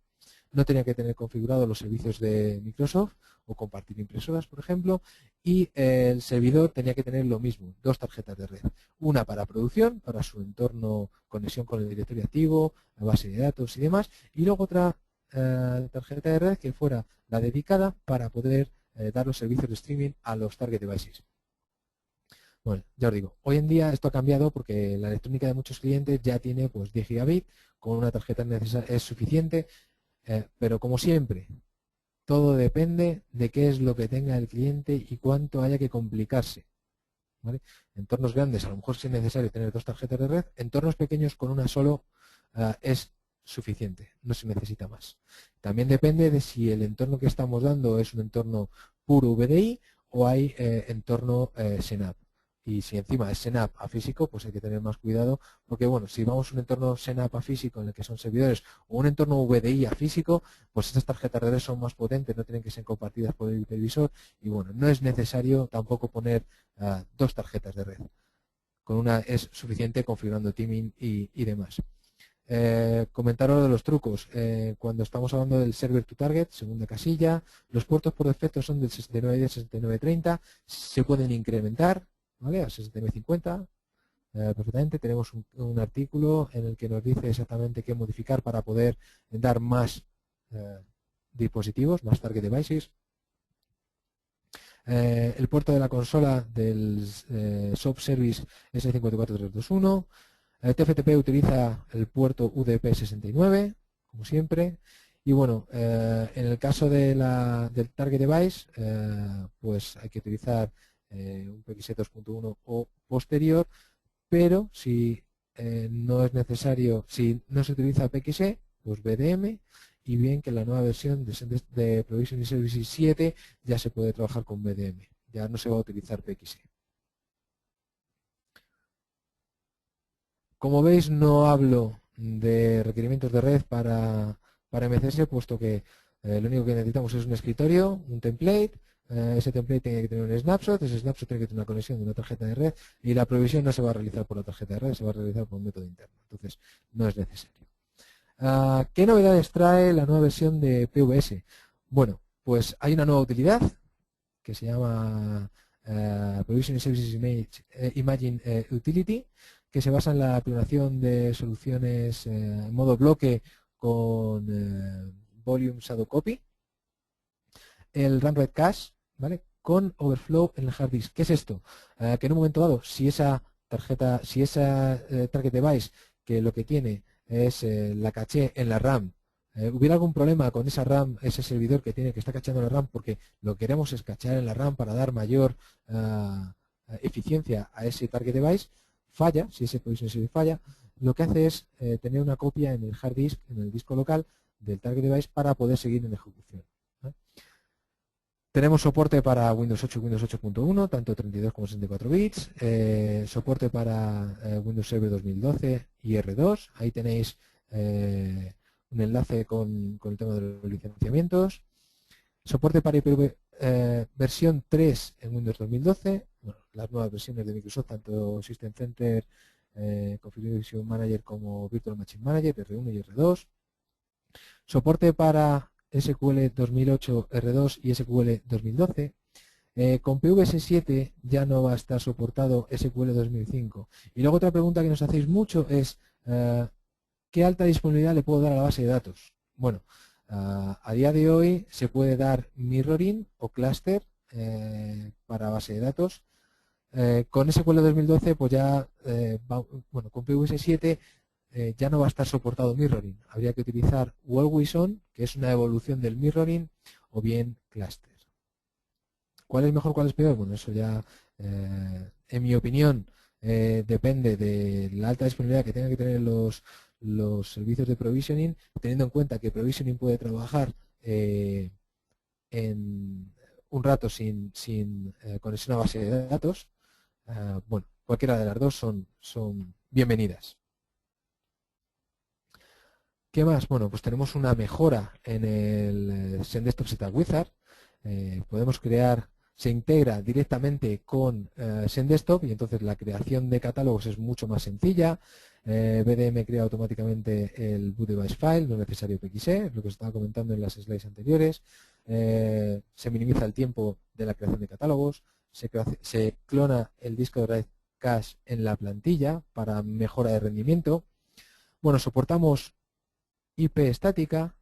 no tenía que tener configurado los servicios de Microsoft o compartir impresoras, por ejemplo, y el servidor tenía que tener lo mismo, 2 tarjetas de red. Una para producción, para su entorno, conexión con el directorio activo, la base de datos y demás, y luego otra tarjeta de red que fuera la dedicada para poder dar los servicios de streaming a los target devices. Bueno, ya os digo, hoy en día esto ha cambiado porque la electrónica de muchos clientes ya tiene pues 10 gigabits, con una tarjeta es suficiente, pero como siempre, todo depende de qué es lo que tenga el cliente y cuánto haya que complicarse. ¿Vale? Entornos grandes a lo mejor sí es necesario tener 2 tarjetas de red, entornos pequeños con una solo es suficiente, no se necesita más. También depende de si el entorno que estamos dando es un entorno puro VDI o hay entorno SNAP. Y si encima es SNAP a físico, pues hay que tener más cuidado, porque bueno, si vamos a un entorno SNAP a físico en el que son servidores o un entorno VDI a físico, pues estas tarjetas de red son más potentes, no tienen que ser compartidas por el hipervisor y bueno, no es necesario tampoco poner 2 tarjetas de red. Con una es suficiente configurando teaming y demás. Comentaros de los trucos. Cuando estamos hablando del server to target, segunda casilla, los puertos por defecto son del 69 y del 6930, se pueden incrementar, ¿vale? A 6950. Perfectamente. Tenemos un artículo en el que nos dice exactamente qué modificar para poder dar más dispositivos, más target devices. El puerto de la consola del SOAP Service S54321. TFTP utiliza el puerto UDP69, como siempre. Y bueno, en el caso de del Target Device, pues hay que utilizar un PXE 2.1 o posterior, pero si no es necesario, si no se utiliza PXE, pues BDM, y bien que en la nueva versión de Provisioning Services 7 ya se puede trabajar con BDM, ya no se va a utilizar PXE. Como veis, no hablo de requerimientos de red para MCS, puesto que lo único que necesitamos es un escritorio, un template. Ese template tiene que tener un snapshot, ese snapshot tiene que tener una conexión de una tarjeta de red y la provisión no se va a realizar por la tarjeta de red, se va a realizar por un método interno. Entonces, no es necesario. ¿Qué novedades trae la nueva versión de PVS? Bueno, pues hay una nueva utilidad que se llama Provisioning Services Imagine Utility, que se basa en la clonación de soluciones en modo bloque con Volume Shadow Copy, el Run Red Cache, ¿vale? Con overflow en el hard disk. ¿Qué es esto? Que en un momento dado, si esa tarjeta, si esa target device que lo que tiene es la caché en la RAM, hubiera algún problema con esa RAM, ese servidor que tiene que está cachando la RAM, porque lo que queremos es cachar en la RAM para dar mayor eficiencia a ese target device, falla, si ese provision service falla, lo que hace es tener una copia en el hard disk, en el disco local del target device para poder seguir en ejecución. Tenemos soporte para Windows 8 y Windows 8.1, tanto 32 como 64 bits. Soporte para Windows Server 2012 y R2. Ahí tenéis un enlace con el tema de los licenciamientos. Soporte para IPv versión 3 en Windows 2012. Bueno, las nuevas versiones de Microsoft, tanto System Center, Configuration Manager como Virtual Machine Manager, R1 y R2. Soporte para SQL 2008, R2 y SQL 2012. Con PVS7 ya no va a estar soportado SQL 2005. Y luego otra pregunta que nos hacéis mucho es ¿qué alta disponibilidad le puedo dar a la base de datos? Bueno, a día de hoy se puede dar mirroring o cluster para base de datos. Con SQL 2012 pues ya, bueno, con PVS7 ya no va a estar soportado mirroring. Habría que utilizar Always On, que es una evolución del mirroring, o bien cluster. ¿Cuál es mejor, cuál es peor? Bueno, eso ya, en mi opinión, depende de la alta disponibilidad que tengan que tener los servicios de provisioning, teniendo en cuenta que provisioning puede trabajar en un rato sin conexión a base de datos. Bueno, cualquiera de las dos son bienvenidas. ¿Qué más? Bueno, pues tenemos una mejora en el SendDesktop Setup Wizard. Podemos crear, se integra directamente con SendDesktop y entonces la creación de catálogos es mucho más sencilla. BDM crea automáticamente el boot device file, no es necesario PXE, es lo que os estaba comentando en las slides anteriores. Se minimiza el tiempo de la creación de catálogos, se clona el disco de red cache en la plantilla para mejora de rendimiento. Bueno, soportamos IP estática,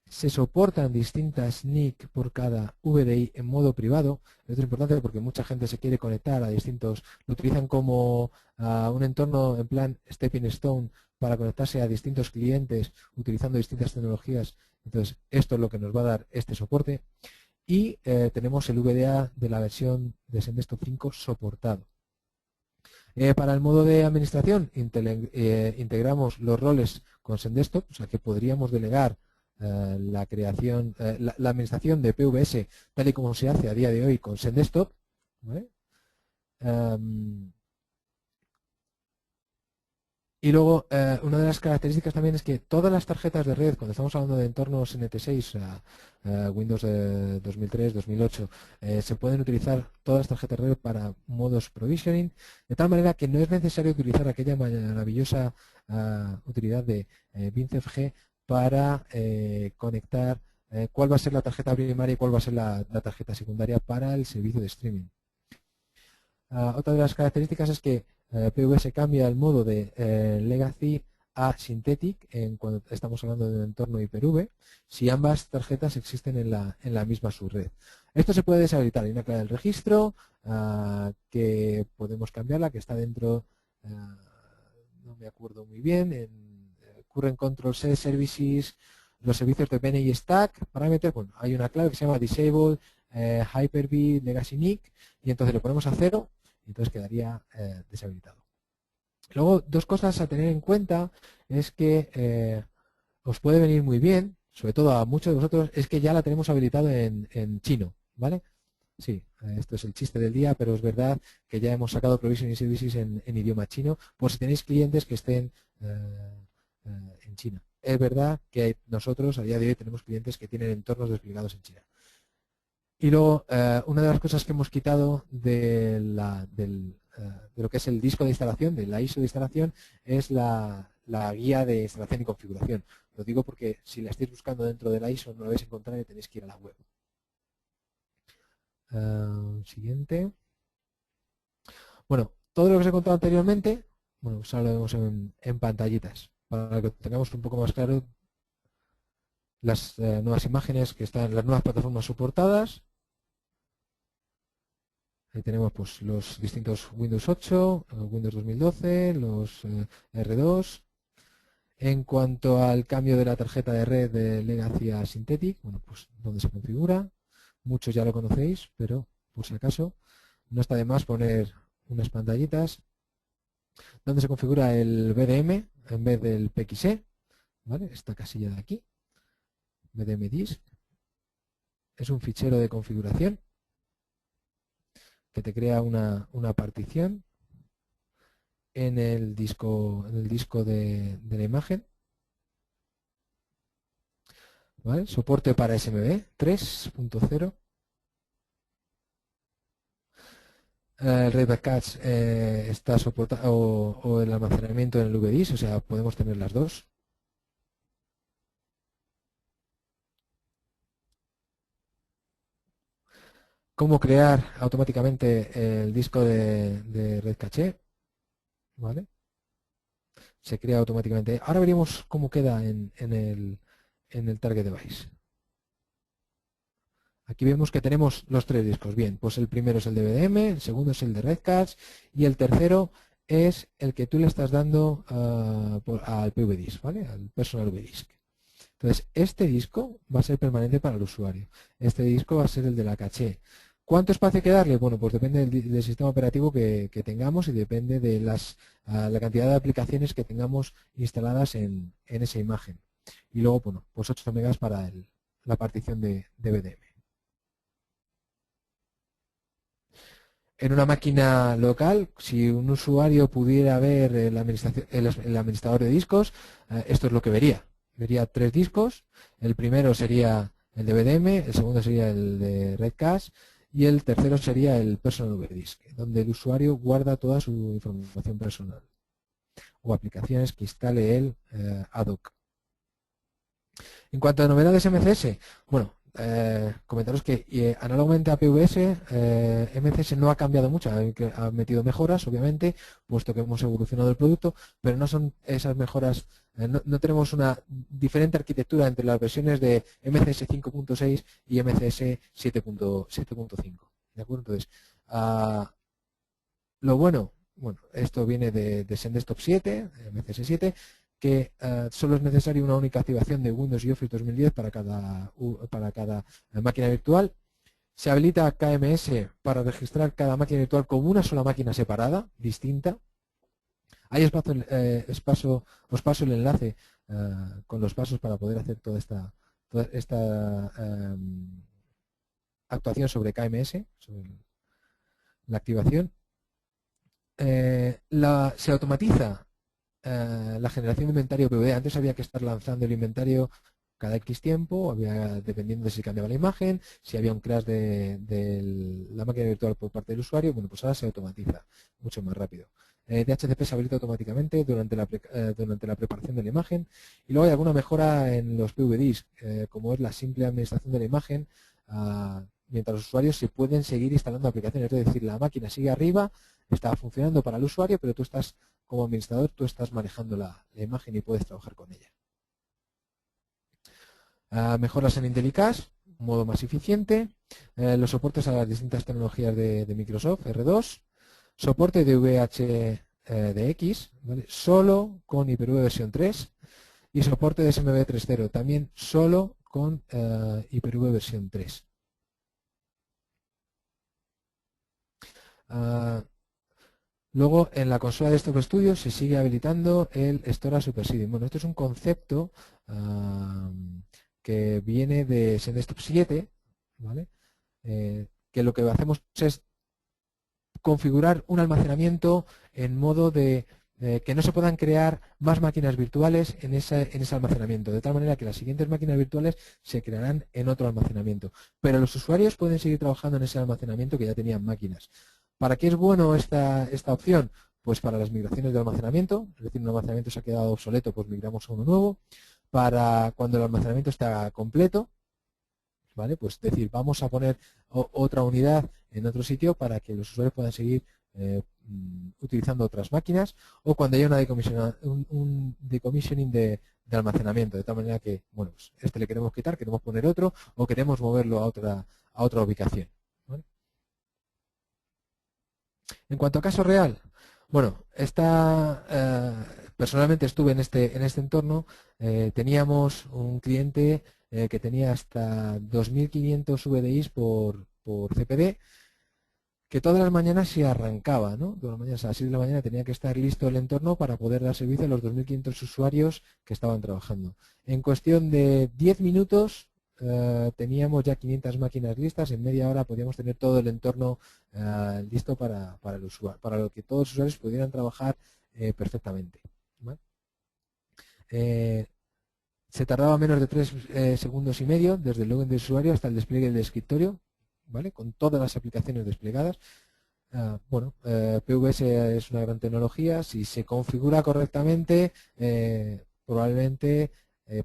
se soportan distintas NIC por cada VDI en modo privado. Esto es importante porque mucha gente se quiere conectar a distintos, lo utilizan como un entorno en plan stepping stone para conectarse a distintos clientes utilizando distintas tecnologías. Entonces, esto es lo que nos va a dar este soporte. Y tenemos el VDA de la versión de SendDesktop 5 soportado. Para el modo de administración integramos los roles con SendDesktop, o sea que podríamos delegar la creación, la administración de PVS tal y como se hace a día de hoy con SendDesktop. ¿Vale? Y luego, una de las características también es que todas las tarjetas de red, cuando estamos hablando de entornos NT6, Windows 2003, 2008, se pueden utilizar todas las tarjetas de red para modos provisioning, de tal manera que no es necesario utilizar aquella maravillosa utilidad de BinCFG para conectar cuál va a ser la tarjeta primaria y cuál va a ser la tarjeta secundaria para el servicio de streaming. Otra de las características es que PVS cambia el modo de Legacy a Synthetic cuando estamos hablando de un entorno Hyper-V si ambas tarjetas existen en la misma subred. Esto se puede deshabilitar. Hay una clave del registro que podemos cambiarla, que está dentro, no me acuerdo muy bien, en Current Control Set Services, los servicios de BNI Stack, parámetros. Bueno, hay una clave que se llama Disable Hyper-V Legacy NIC y entonces le ponemos a 0 y entonces quedaría deshabilitado. Luego, dos cosas a tener en cuenta es que os puede venir muy bien, sobre todo a muchos de vosotros, es que ya la tenemos habilitado en chino, ¿vale? Sí, esto es el chiste del día, pero es verdad que ya hemos sacado Provisioning Services en idioma chino, por si tenéis clientes que estén en China. Es verdad que nosotros a día de hoy tenemos clientes que tienen entornos desplegados en China. Y luego, una de las cosas que hemos quitado de lo que es el disco de instalación, de la ISO de instalación, es la guía de instalación y configuración. Lo digo porque si la estáis buscando dentro de la ISO no la vais a encontrar y tenéis que ir a la web. Siguiente. Bueno, todo lo que os he contado anteriormente, bueno, pues ahora lo vemos en pantallitas, para que tengamos un poco más claro las nuevas imágenes que están, las nuevas plataformas soportadas. Ahí tenemos pues los distintos Windows 8, Windows 2012, los R2. En cuanto al cambio de la tarjeta de red de Legacy a Synthetic, bueno, pues donde se configura. Muchos ya lo conocéis, pero por si acaso no está de más poner unas pantallitas donde se configura el BDM en vez del PXE, ¿vale? Esta casilla de aquí, BDM Disk. es un fichero de configuración que te crea una partición en el disco de la imagen. ¿Vale? Soporte para SMB 3.0. El RAID Cache está soportado o el almacenamiento en el VDIS, o sea, podemos tener las dos. Cómo crear automáticamente el disco de red caché, ¿vale? Se crea automáticamente. Ahora veremos cómo queda en el target device. Aquí vemos que tenemos los tres discos. Bien, pues el primero es el de BDM, el segundo es el de Red Cache y el tercero es el que tú le estás dando al PVDisk, ¿vale? Al Personal VDisk. Entonces, este disco va a ser permanente para el usuario. Este disco va a ser el de la caché. ¿Cuánto espacio hay que darle? Bueno, pues depende del sistema operativo que tengamos y depende de la cantidad de aplicaciones que tengamos instaladas en esa imagen. Y luego, bueno, pues 8 megas para la partición de BDM. En una máquina local, si un usuario pudiera ver el administrador de discos, esto es lo que vería. Vería tres discos, el primero sería el de BDM, el segundo sería el de Red Cache y el tercero sería el Personal VDisk, donde el usuario guarda toda su información personal o aplicaciones que instale él ad hoc. En cuanto a novedades MCS, bueno, comentaros que análogamente a PVS, MCS no ha cambiado mucho, ha metido mejoras, obviamente, puesto que hemos evolucionado el producto, pero no son esas mejoras, no tenemos una diferente arquitectura entre las versiones de MCS 5.6 y MCS 7.5. ¿De acuerdo? Entonces, lo bueno, esto viene de SendDesktop 7, MCS 7, que solo es necesaria una única activación de Windows y Office 2010 para cada máquina virtual. Se habilita KMS para registrar cada máquina virtual como una sola máquina separada, distinta. Ahí os paso el enlace con los pasos para poder hacer toda esta actuación sobre KMS, sobre la activación. Se automatiza la generación de inventario PVD. Antes había que estar lanzando el inventario cada X tiempo, dependiendo de si cambiaba la imagen, si había un crash de la máquina virtual por parte del usuario. Bueno, pues ahora se automatiza mucho más rápido. DHCP se habilita automáticamente durante la preparación de la imagen y luego hay alguna mejora en los PVDs, como es la simple administración de la imagen, mientras los usuarios se pueden seguir instalando aplicaciones, es decir, la máquina sigue arriba, está funcionando para el usuario, pero tú estás, como administrador, tú estás manejando la imagen y puedes trabajar con ella. Mejoras en IntelliCache, un modo más eficiente, los soportes a las distintas tecnologías de Microsoft, R2, soporte de VHDX, ¿vale? Solo con Hyper-V versión 3 y soporte de SMB 3.0, también solo con Hyper-V versión 3. Luego, en la consola de Desktop Studio se sigue habilitando el Storage Superseding. Bueno, esto es un concepto que viene de SendDesktop 7, ¿vale? Que lo que hacemos es configurar un almacenamiento en modo de que no se puedan crear más máquinas virtuales en ese almacenamiento, de tal manera que las siguientes máquinas virtuales se crearán en otro almacenamiento. Pero los usuarios pueden seguir trabajando en ese almacenamiento que ya tenían máquinas. ¿Para qué es bueno esta opción? Pues para las migraciones de almacenamiento, es decir, un almacenamiento se ha quedado obsoleto, pues migramos a uno nuevo. Para cuando el almacenamiento está completo, ¿vale? Pues decir, vamos a poner otra unidad en otro sitio para que los usuarios puedan seguir utilizando otras máquinas, o cuando haya un decommissioning de almacenamiento, de tal manera que, bueno, pues este le queremos quitar, queremos poner otro, o queremos moverlo a otra ubicación, ¿vale? En cuanto a caso real, bueno, personalmente estuve en este entorno, teníamos un cliente que tenía hasta 2.500 VDIs por CPD, que todas las mañanas se arrancaba, ¿no? Todas las mañanas a las 6 de la mañana tenía que estar listo el entorno para poder dar servicio a los 2.500 usuarios que estaban trabajando. En cuestión de 10 minutos teníamos ya 500 máquinas listas, en media hora podíamos tener todo el entorno listo para el usuario, para lo que todos los usuarios pudieran trabajar perfectamente. ¿Vale? Se tardaba menos de 3 segundos y medio desde el login del usuario hasta el despliegue del escritorio, ¿vale? Con todas las aplicaciones desplegadas. Bueno, PVS es una gran tecnología. Si se configura correctamente, probablemente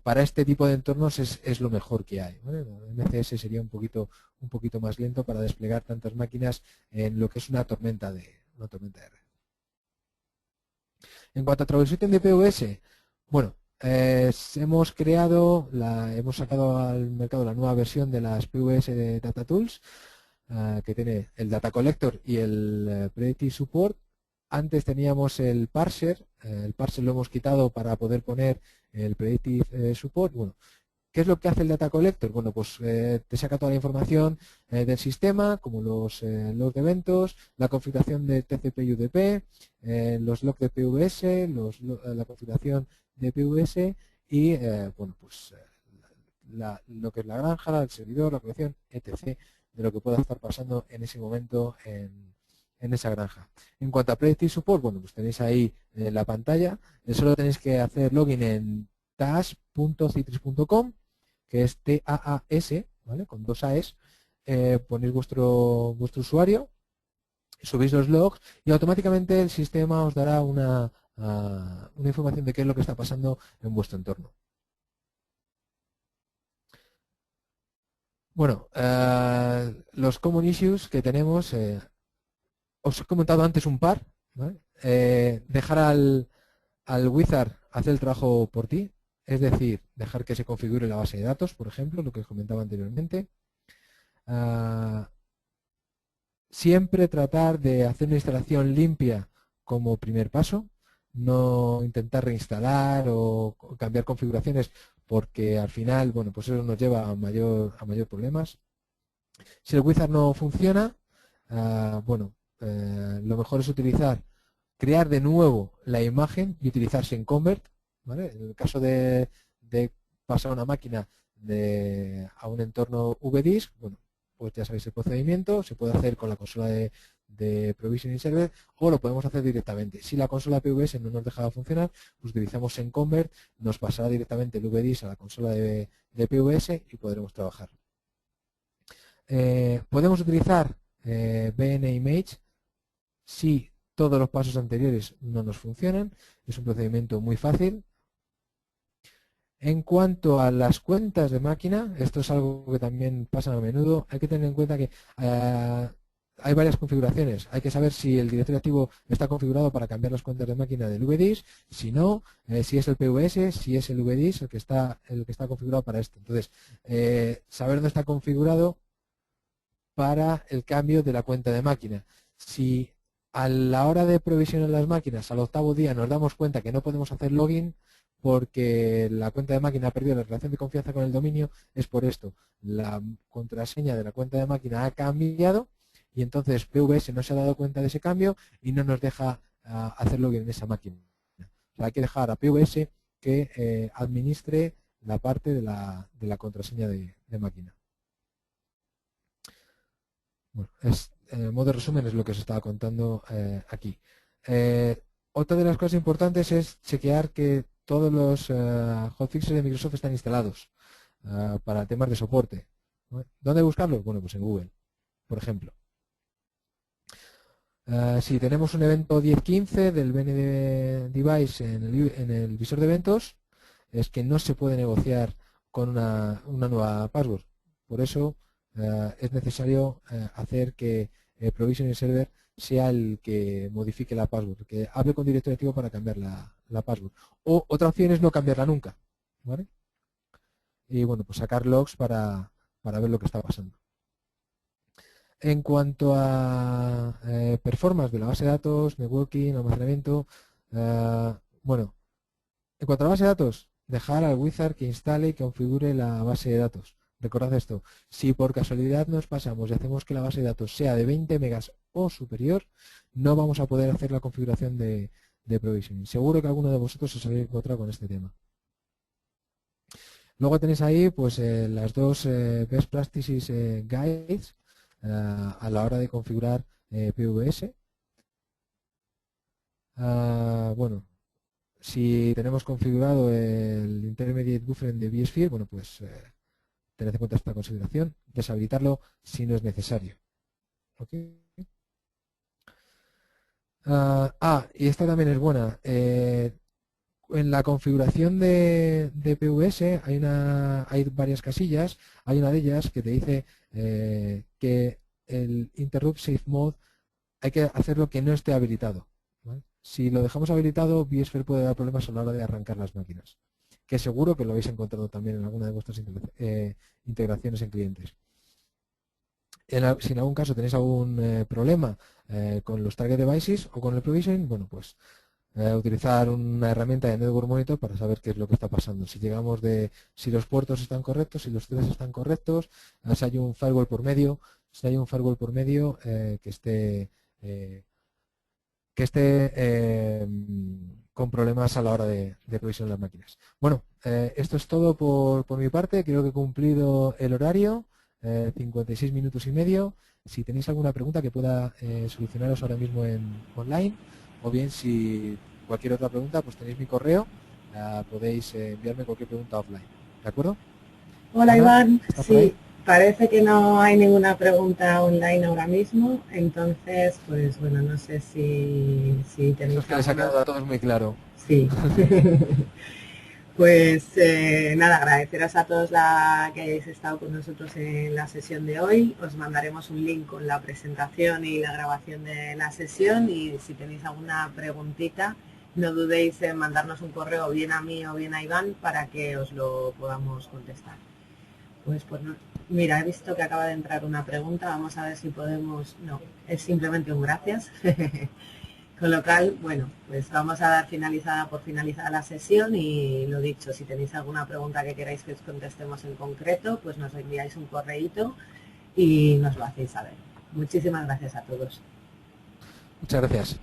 para este tipo de entornos es lo mejor que hay, ¿vale? MCS sería un poquito más lento para desplegar tantas máquinas en lo que es una tormenta de red. En cuanto a troubleshooting de PVS, bueno, hemos sacado al mercado la nueva versión de las PVS de Data Tools, que tiene el Data Collector y el Predictive Support. Antes teníamos el parser lo hemos quitado para poder poner el Predictive Support. Bueno, ¿qué es lo que hace el Data Collector? Bueno, pues te saca toda la información del sistema, como los logs de eventos, la configuración de TCP y UDP, los logs de PVS, la configuración de PVS y bueno, pues lo que es la granja, el servidor, la colección, etc. de lo que pueda estar pasando en ese momento en esa granja. En cuanto a Predictive Support, bueno, pues tenéis ahí la pantalla, solo tenéis que hacer login en taas.citrix.com, que es TAAS, ¿vale? Con 2 AES, ponéis vuestro usuario, subís los logs y automáticamente el sistema os dará una información de qué es lo que está pasando en vuestro entorno. Bueno, los common issues que tenemos, os he comentado antes un par, ¿vale? Dejar al wizard hacer el trabajo por ti, es decir, dejar que se configure la base de datos, por ejemplo, lo que os comentaba anteriormente. Siempre tratar de hacer una instalación limpia como primer paso, no intentar reinstalar o cambiar configuraciones, porque al final, bueno, pues eso nos lleva a mayor problemas. Si el wizard no funciona, bueno, lo mejor es crear de nuevo la imagen y utilizar SendConvert, ¿vale? En el caso de pasar una máquina a un entorno VDISC, bueno, pues ya sabéis el procedimiento, se puede hacer con la consola de Provisioning Server o lo podemos hacer directamente. Si la consola PVS no nos dejaba funcionar, pues utilizamos SendConvert, nos pasará directamente el VDISC a la consola de PVS y podremos trabajar. Podemos utilizar BNImage si todos los pasos anteriores no nos funcionan. Es un procedimiento muy fácil. En cuanto a las cuentas de máquina, esto es algo que también pasa a menudo, hay que tener en cuenta que hay varias configuraciones. Hay que saber si el directorio activo está configurado para cambiar las cuentas de máquina del VDIS, si no, si es el PVS, si es el VDIS el que está configurado para esto. Entonces, saber dónde está configurado para el cambio de la cuenta de máquina. Si a la hora de provisionar las máquinas, al 8º día, nos damos cuenta que no podemos hacer login porque la cuenta de máquina ha perdido la relación de confianza con el dominio, es por esto. La contraseña de la cuenta de máquina ha cambiado y entonces PVS no se ha dado cuenta de ese cambio y no nos deja hacer login en esa máquina. O sea, hay que dejar a PVS que administre la parte de la contraseña de máquina. Bueno, en modo resumen es lo que os estaba contando aquí. Otra de las cosas importantes es chequear que todos los hotfixes de Microsoft están instalados para temas de soporte. ¿Dónde buscarlos? Bueno, pues en Google, por ejemplo. Si tenemos un evento 10.15 del BND Device en el visor de eventos, es que no se puede negociar con una nueva password. Por eso es necesario hacer que el Provisioning Server sea el que modifique la password, que hable con directorio activo para cambiar la password. O otra opción es no cambiarla nunca, ¿vale? Y bueno, pues sacar logs para ver lo que está pasando. En cuanto a performance de la base de datos, networking, almacenamiento, bueno, en cuanto a la base de datos, dejar al wizard que instale y configure la base de datos. Recordad esto, si por casualidad nos pasamos y hacemos que la base de datos sea de 20 megas o superior, no vamos a poder hacer la configuración de provisioning. Seguro que alguno de vosotros os habéis encontrado con este tema. Luego tenéis ahí pues las dos Best Practices Guides a la hora de configurar PVS. Bueno, si tenemos configurado el Intermediate Buffering de vSphere, bueno, pues tened en cuenta esta consideración, deshabilitarlo si no es necesario. ¿Ok? Y esta también es buena. En la configuración de PVS hay varias casillas. Hay una de ellas que te dice que el Interrupt Safe Mode hay que hacerlo que no esté habilitado. ¿Vale? Si lo dejamos habilitado, vSphere puede dar problemas a la hora de arrancar las máquinas, que seguro que lo habéis encontrado también en alguna de vuestras integraciones en clientes. Si en algún caso tenéis algún problema con los target devices o con el provisioning, bueno, pues utilizar una herramienta de Network Monitor para saber qué es lo que está pasando. Si los puertos están correctos, si los threads están correctos, si hay un firewall por medio, eh, que esté con problemas a la hora de provisionar las máquinas. Bueno, esto es todo por mi parte. Creo que he cumplido el horario, 56 minutos y medio. Si tenéis alguna pregunta que pueda solucionaros ahora mismo online, o bien si cualquier otra pregunta, pues tenéis mi correo, podéis enviarme cualquier pregunta offline. ¿De acuerdo? Hola Ana, Iván, ¿estás por ahí? sí, parece que no hay ninguna pregunta online ahora mismo, entonces pues bueno, no sé si Eso es tenéis que les ha alguna. quedado a todos muy claro. Sí. Pues nada, agradeceros a todos que hayáis estado con nosotros en la sesión de hoy. Os mandaremos un link con la presentación y la grabación de la sesión y si tenéis alguna preguntita, no dudéis en mandarnos un correo bien a mí o bien a Iván para que os lo podamos contestar. Pues no. Mira, he visto que acaba de entrar una pregunta, vamos a ver si podemos. No, es simplemente un gracias. Con lo cual, bueno, pues vamos a dar finalizada la sesión y lo dicho, si tenéis alguna pregunta que queráis que os contestemos en concreto, pues nos enviáis un correíto y nos lo hacéis saber. Muchísimas gracias a todos. Muchas gracias.